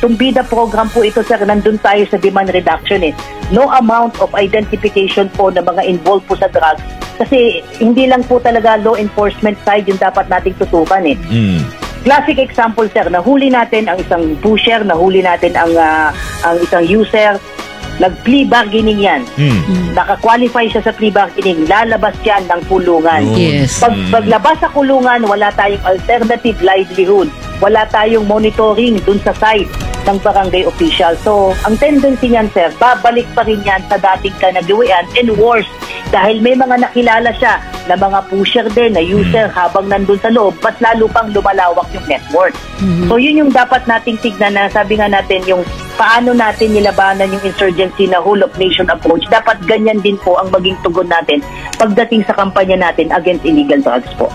itong BIDA program po ito, sir, nandun tayo sa demand reduction eh. No amount of identification po ng mga involved po sa drugs. Kasi hindi lang po talaga law enforcement side yung dapat nating tutukan eh. Classic example, sir, nahuli natin ang isang pusher, nahuli natin ang isang user, nag-plea bargaining yan. Naka-qualify siya sa plea bargaining, lalabas yan ng kulungan. Yes. Paglabas sa kulungan, wala tayong alternative livelihood. Wala tayong monitoring dun sa site ng barangay official. So, ang tendency niyan, sir, babalik pa rin yan sa dating kanagawian and worse, dahil may mga nakilala siya na mga pusher din, na user habang nandun sa loob, mas lalo pang lumalawak yung network. So, yun yung dapat nating tignan na sabi nga natin yung paano natin nilabanan yung insurgency na whole of nation approach. Dapat ganyan din po ang maging tugon natin pagdating sa kampanya natin against illegal drugs po.